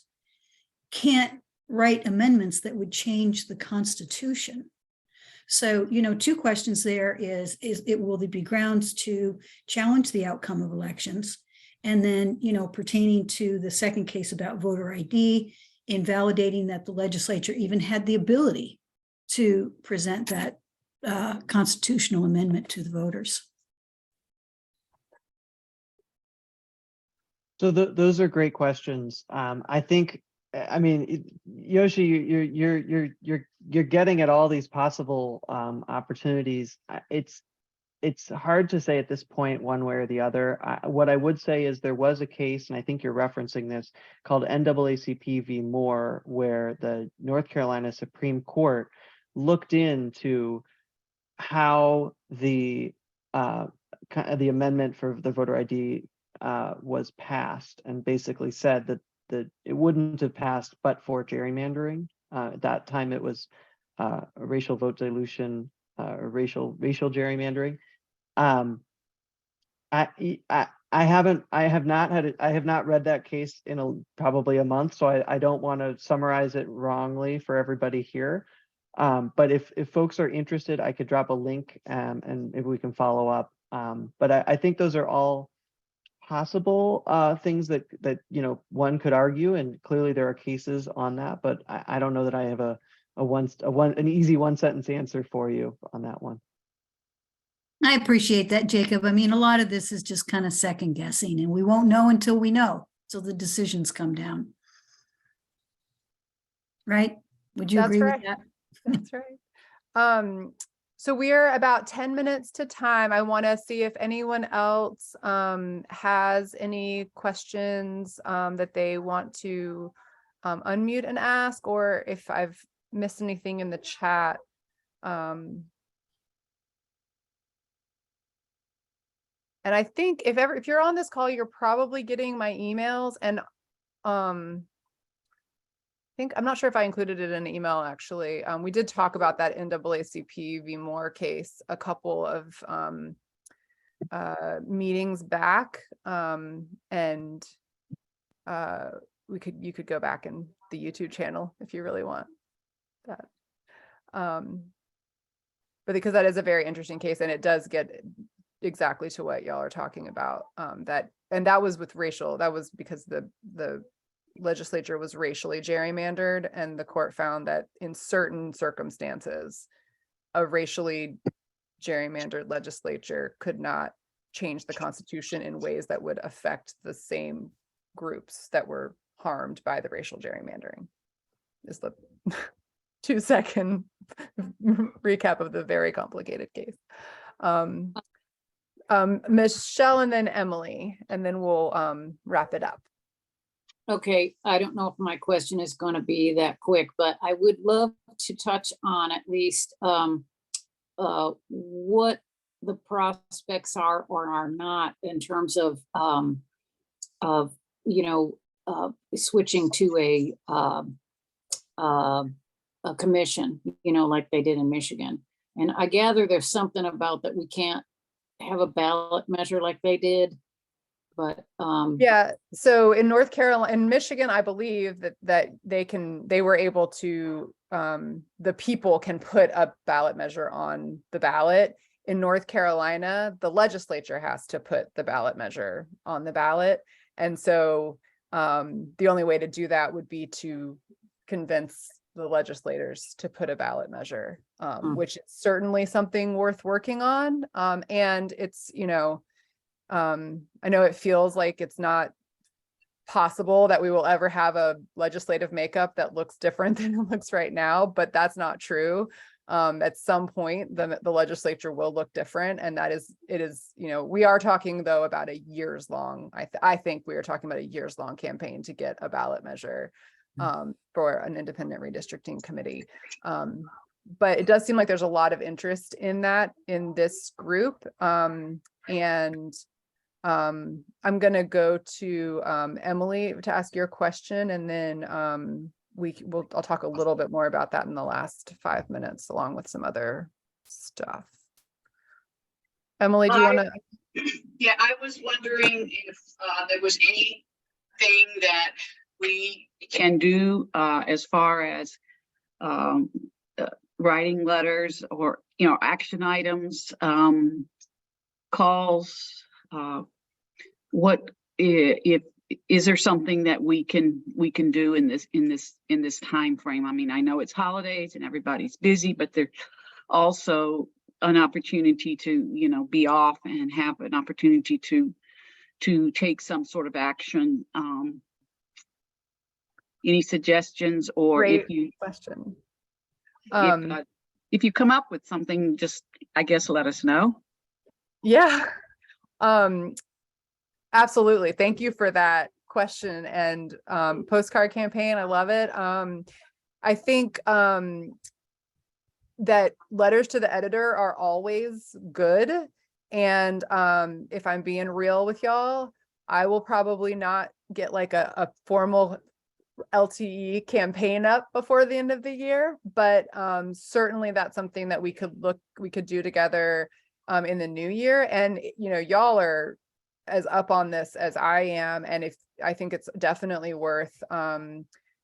can't write amendments that would change the Constitution. So, two questions there is will there be grounds to challenge the outcome of elections? And then, pertaining to the second case about voter ID, invalidating that the legislature even had the ability to present that constitutional amendment to the voters. So those are great questions. I think, Yoshi, you're getting at all these possible opportunities. It's hard to say at this point one way or the other. What I would say is there was a case, and I think you're referencing this, called NAACP v. Moore, where the North Carolina Supreme Court looked into how the amendment for the voter ID was passed, and basically said that it wouldn't have passed but for gerrymandering. At that time, it was a racial vote dilution, or racial gerrymandering. I have not read that case in probably a month, so I don't want to summarize it wrongly for everybody here. But if folks are interested, I could drop a link and maybe we can follow up. But I think those are all possible things that one could argue, and clearly there are cases on that. But I don't know that I have an easy one sentence answer for you on that one. I appreciate that, Jacob. A lot of this is just kind of second guessing, and we won't know until we know. So the decisions come down. Right? Would you That's agree right. with that? That's right. So we're about 10 minutes to time. I want to see if anyone else has any questions that they want to unmute and ask, or if I've missed anything in the chat. And I think if you're on this call, you're probably getting my emails, and I'm not sure if I included it in an email, actually. We did talk about that NAACP v. Moore case a couple of meetings back, and you could go back in the YouTube channel if you really want that. But because that is a very interesting case, and it does get exactly to what y'all are talking about, that was with racial. That was because the legislature was racially gerrymandered, and the court found that in certain circumstances, a racially gerrymandered legislature could not change the Constitution in ways that would affect the same groups that were harmed by the racial gerrymandering. Is the 2-second recap of the very complicated case. Michelle, and then Emily, and then we'll wrap it up. Okay, I don't know if my question is going to be that quick, but I would love to touch on at least what the prospects are or are not in terms of switching to a commission, like they did in Michigan. And I gather there's something about that we can't have a ballot measure like they did. But yeah, so in North Carolina, in Michigan, I believe that they were able to, the people can put a ballot measure on the ballot. In North Carolina, the legislature has to put the ballot measure on the ballot. And so the only way to do that would be to convince the legislators to put a ballot measure, which is certainly something worth working on. And it's, I know it feels like it's not possible that we will ever have a legislative makeup that looks different than it looks right now, but that's not true. At some point, the legislature will look different, and we are talking though about a years long. I think we are talking about a years long campaign to get a ballot measure for an independent redistricting committee. But it does seem like there's a lot of interest in that in this group, and I'm gonna go to Emily to ask your question, and then I'll talk a little bit more about that in the last 5 minutes, along with some other stuff. Emily, do you want to? Yeah, I was wondering if there was anything that we can do as far as writing letters or, action items, calls. What if is there something that we can do in this time frame? I mean, I know it's holidays and everybody's busy, but there's also an opportunity to be off and have an opportunity to take some sort of action. Any suggestions, or Great question. If you come up with something, just I guess let us know. Yeah. Absolutely. Thank you for that question and postcard campaign. I love it. I think that letters to the editor are always good. And if I'm being real with y'all, I will probably not get like a formal LTE campaign up before the end of the year, but certainly that's something that we could do together in the new year. And y'all are as up on this as I am, and if I think it's definitely worth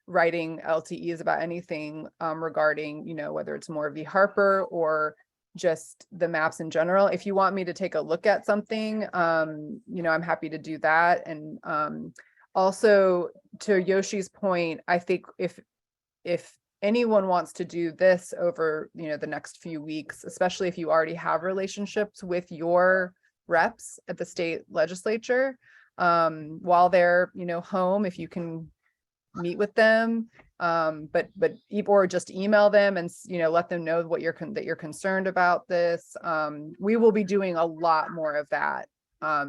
writing LTEs about anything regarding whether it's more v Harper or just the maps in general. If you want me to take a look at something, I'm happy to do that. And also, to Yoshi's point, I think if anyone wants to do this over the next few weeks, especially if you already have relationships with your reps at the state legislature, while they're home, if you can meet with them, or just email them and let them know that you're concerned about this. We will be doing a lot more of that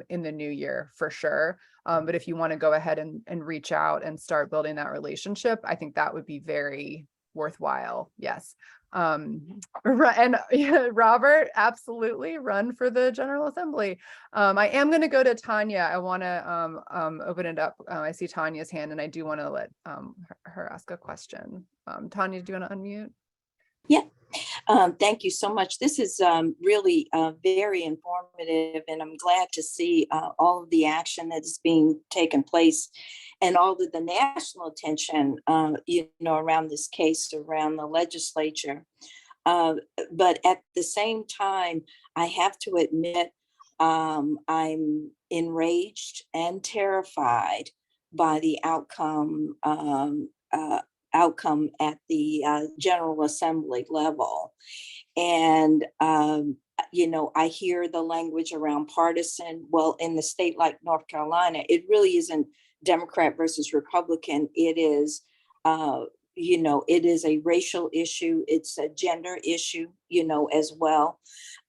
in the new year for sure. But if you want to go ahead and reach out and start building that relationship, I think that would be very worthwhile. Yes. And Robert, absolutely run for the General Assembly. I am going to go to Tanya. I want to open it up. I see Tanya's hand, and I do want to let her ask a question. Tanya, do you want to unmute? Yeah. Thank you so much. This is really very informative, and I'm glad to see all of the action that is being taken place and all of the national attention, around this case, around the legislature. But at the same time, I have to admit, I'm enraged and terrified by the outcome at the General Assembly level. And, I hear the language around partisan. Well, in the state like North Carolina, it really isn't Democrat versus Republican. It is, it is a racial issue. It's a gender issue, as well.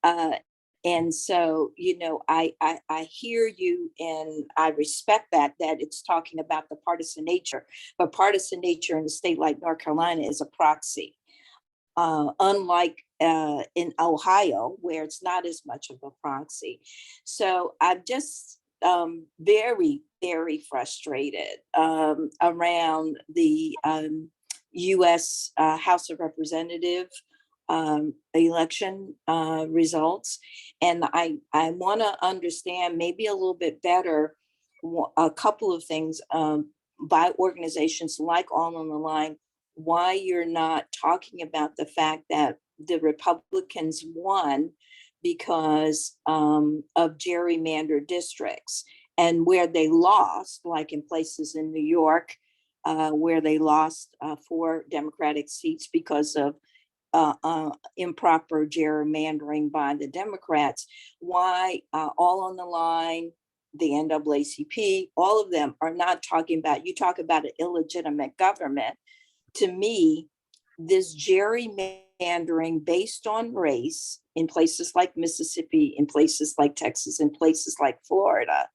And so, I hear you, and I respect that it's talking about the partisan nature, but partisan nature in a state like North Carolina is a proxy. Unlike in Ohio, where it's not as much of a proxy. So I'm just very, very frustrated around the U.S. House of Representatives election results. And I want to understand maybe a little bit better a couple of things by organizations like All on the Line, why you're not talking about the fact that the Republicans won because of gerrymandered districts, and where they lost, like in places in New York, where they lost 4 Democratic seats because of improper gerrymandering by the Democrats. Why All on the Line, the NAACP, all of them are not talking about, you talk about an illegitimate government. To me, this gerrymandering based on race in places like Mississippi, in places like Texas, in places like Florida,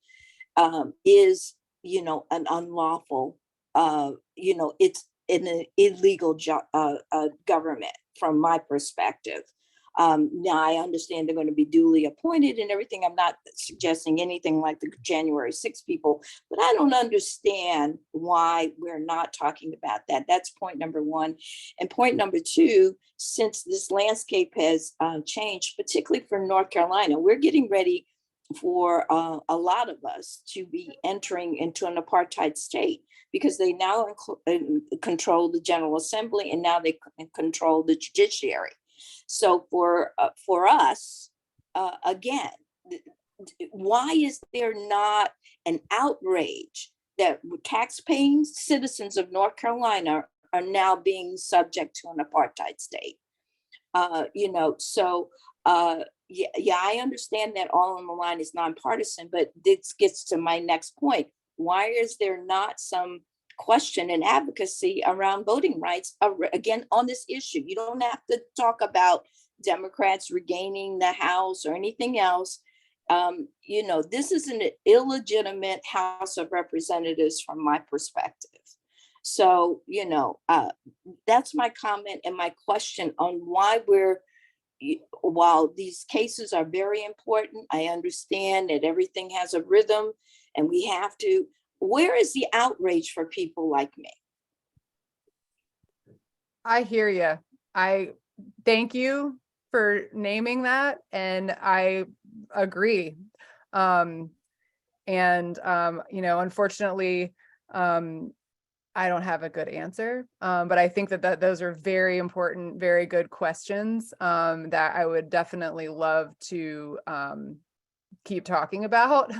is, an unlawful, it's an illegal government from my perspective. Now I understand they're going to be duly appointed and everything. I'm not suggesting anything like the January 6 people, but I don't understand why we're not talking about that. That's point number one. And point number two, since this landscape has changed, particularly for North Carolina, we're getting ready for a lot of us to be entering into an apartheid state, because they now control the General Assembly, and now they control the judiciary. So for us, again, why is there not an outrage that tax-paying citizens of North Carolina are now being subject to an apartheid state? Yeah, I understand that all on the line is nonpartisan, but this gets to my next point. Why is there not some question and advocacy around voting rights, again, on this issue? You don't have to talk about Democrats regaining the House or anything else. This is an illegitimate House of Representatives from my perspective. So, that's my comment and my question on why while these cases are very important, I understand that everything has a rhythm and we have to, where is the outrage for people like me? I hear you. I thank you for naming that, and I agree. Unfortunately, I don't have a good answer, but I think that those are very important, very good questions that I would definitely love to keep talking about.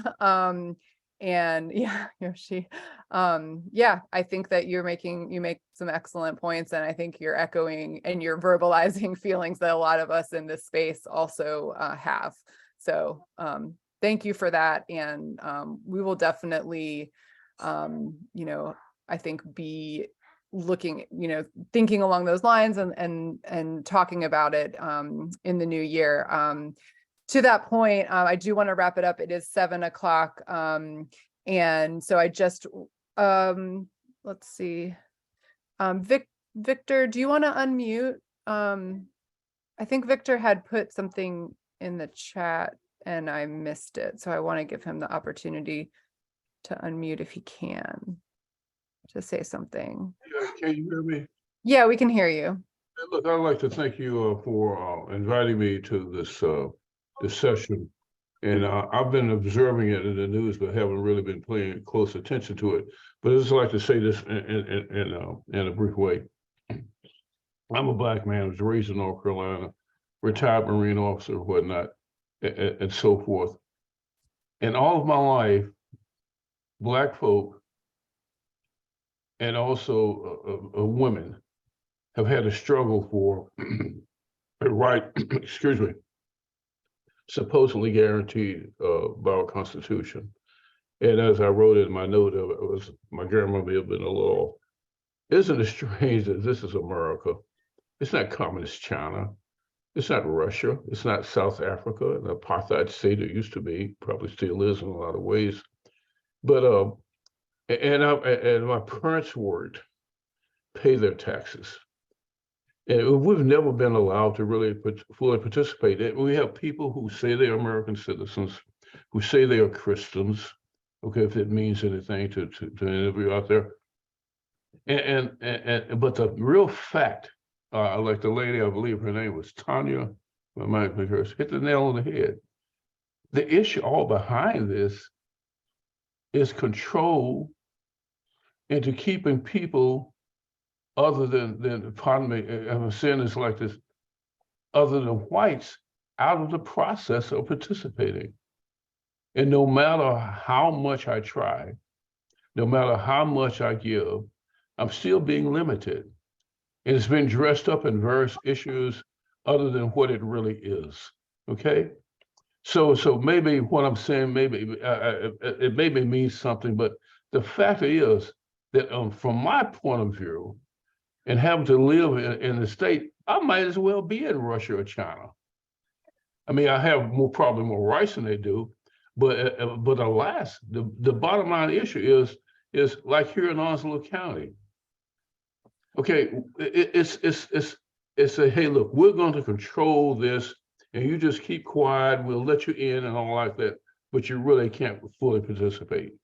And yeah, Yoshi, I think that you make some excellent points, and I think you're echoing and you're verbalizing feelings that a lot of us in this space also have. So thank you for that, and we will definitely, I think be looking, thinking along those lines and talking about it in the new year. To that point, I do want to wrap it up. It is 7 o'clock. And so I just, let's see. Victor, do you want to unmute? I think Victor had put something in the chat and I missed it. So I want to give him the opportunity to unmute if he can, to say something. Yeah, can you hear me? Yeah, we can hear you. Look, I'd like to thank you for inviting me to this session. And I've been observing it in the news, but haven't really been paying close attention to it. But I'd just like to say this in a brief way. I'm a Black man, was raised in North Carolina, retired Marine officer, whatnot, and so forth. And all of my life, Black folk and also women have had a struggle for a right, excuse me, supposedly guaranteed by our Constitution. And as I wrote in my note of it, was my grandma may have been a little, isn't it strange that this is America? It's not communist China. It's not Russia. It's not South Africa, an apartheid state it used to be, probably still is in a lot of ways. But, and my parents worked, pay their taxes. And we've never been allowed to really fully participate. We have people who say they're American citizens, who say they are Christians, okay, if it means anything to any of you out there. But the real fact, like the lady, I believe her name was Tanya, I might be hers, hit the nail on the head. The issue all behind this is control into keeping people other than, pardon me, I'm saying this like this, other than whites out of the process of participating. And no matter how much I try, no matter how much I give, I'm still being limited. And it's been dressed up in various issues other than what it really is, okay? So maybe what I'm saying, maybe it maybe means something, but the fact is that from my point of view, and having to live in the state, I might as well be in Russia or China. I mean, I have probably more rights than they do, but alas, the bottom line issue is like here in Onslow County. Okay, it's and say, hey, look, we're going to control this, and you just keep quiet, we'll let you in and all like that, but you really can't fully participate.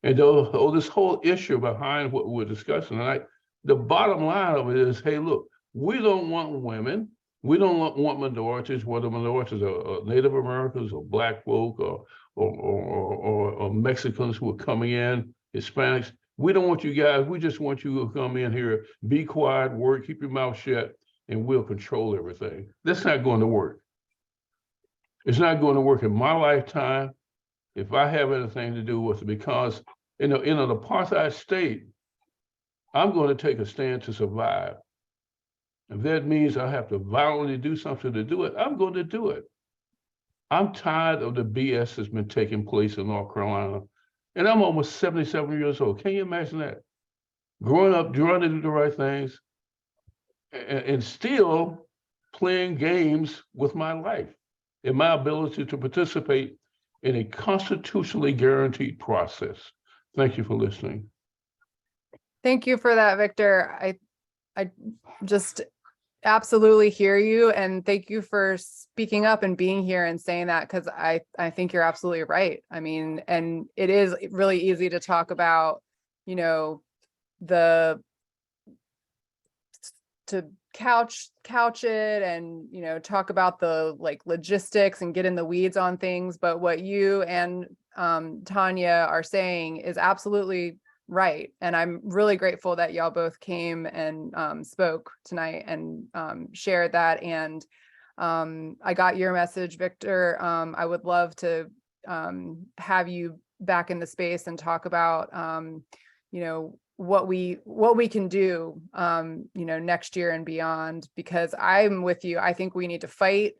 And this whole issue behind what we're discussing tonight, the bottom line of it is, hey, look, we don't want women, we don't want minorities, whether minorities are Native Americans or Black folk or Mexicans who are coming in, Hispanics. We don't want you guys, we just want you to come in here, be quiet, work, keep your mouth shut, and we'll control everything. That's not going to work. It's not going to work in my lifetime if I have anything to do with it, because in an apartheid state, I'm going to take a stand to survive. If that means I have to violently do something to do it, I'm going to do it. I'm tired of the BS that's been taking place in North Carolina. And I'm almost 77 years old. Can you imagine that? Growing up, trying to do the right things, and still playing games with my life and my ability to participate in a constitutionally guaranteed process. Thank you for listening. Thank you for that, Victor. I just absolutely hear you, and thank you for speaking up and being here and saying that, because I think you're absolutely right. I mean, and it is really easy to talk about, you know, to couch it and, you know, talk about the like logistics and get in the weeds on things. But what you and Tanya are saying is absolutely right. And I'm really grateful that y'all both came and spoke tonight and shared that. And I got your message, Victor. I would love to have you back in the space and talk about, you know, what we can do, you know, next year and beyond, because I'm with you. I think we need to fight.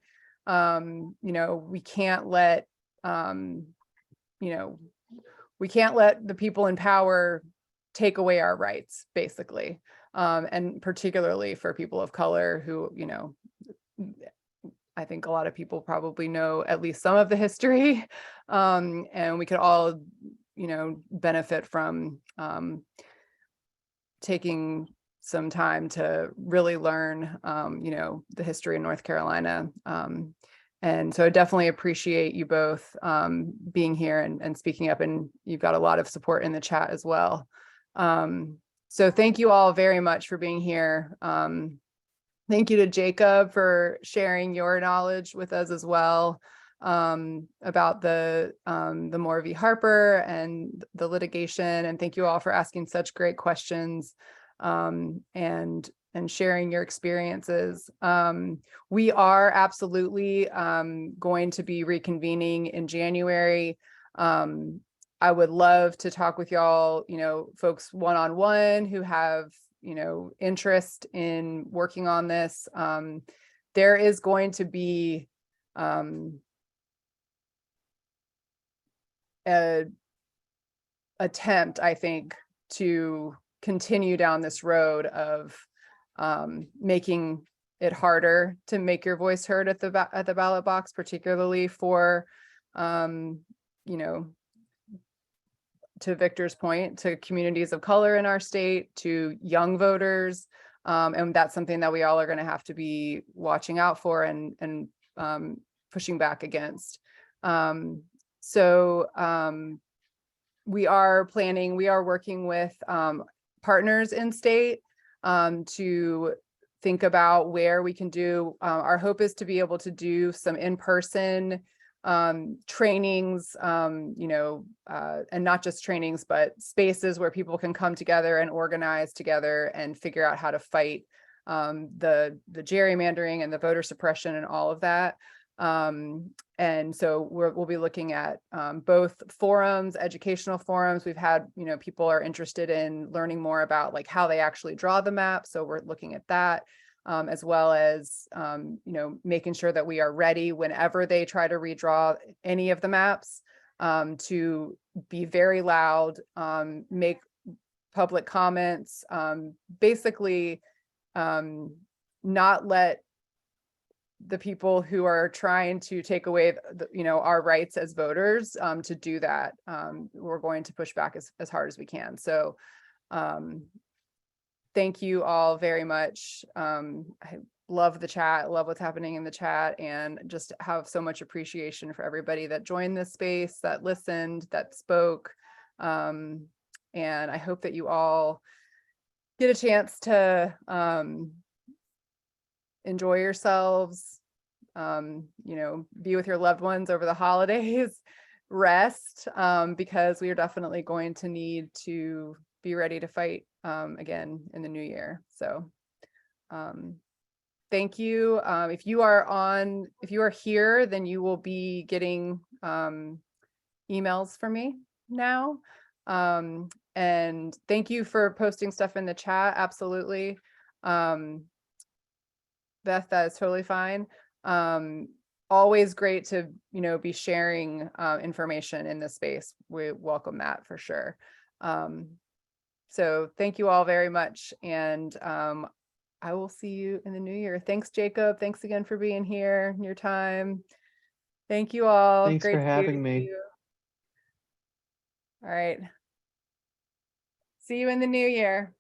You know, we can't let, you know, we can't let the people in power take away our rights, basically. And particularly for people of color who, you know, I think a lot of people probably know at least some of the history. And we could all, you know, benefit from taking some time to really learn, you know, the history of North Carolina. And so I definitely appreciate you both being here and speaking up, and you've got a lot of support in the chat as well. So thank you all very much for being here. Thank you to Jacob for sharing your knowledge with us as well, about the Moore v. Harper and the litigation. And thank you all for asking such great questions and sharing your experiences. We are absolutely going to be reconvening in January. I would love to talk with y'all, you know, folks one-on-one who have, you know, interest in working on this. There is going to be a attempt, I think, to continue down this road of making it harder to make your voice heard at the ballot box, particularly for, you know, to Victor's point, to communities of color in our state, to young voters. And that's something that we all are going to have to be watching out for and pushing back against. So we are working with partners in state to think about where we can do. Our hope is to be able to do some in-person trainings, you know, and not just trainings, but spaces where people can come together and organize together and figure out how to fight the gerrymandering and the voter suppression and all of that. And so we'll be looking at both forums, educational forums. We've had, you know, people are interested in learning more about like how they actually draw the map. So we're looking at that. As well as, you know, making sure that we are ready whenever they try to redraw any of the maps, to be very loud, make public comments, basically not let the people who are trying to take away, you know, our rights as voters to do that. We're going to push back as hard as we can. So thank you all very much. love the chat, love what's happening in the chat, and just have so much appreciation for everybody that joined this space, that listened, that spoke. And I hope that you all get a chance to enjoy yourselves, be with your loved ones over the holidays, rest, because we are definitely going to need to be ready to fight again in the new year. So thank you. If you are here, then you will be getting emails from me now. And thank you for posting stuff in the chat. Absolutely. Beth, that is totally fine. Always great to, be sharing information in this space. We welcome that for sure. So thank you all very much. And I will see you in the new year. Thanks, Jacob. Thanks again for being here and your time. Thank you all. Thanks Great for to be having with me. you. All right. See you in the new year.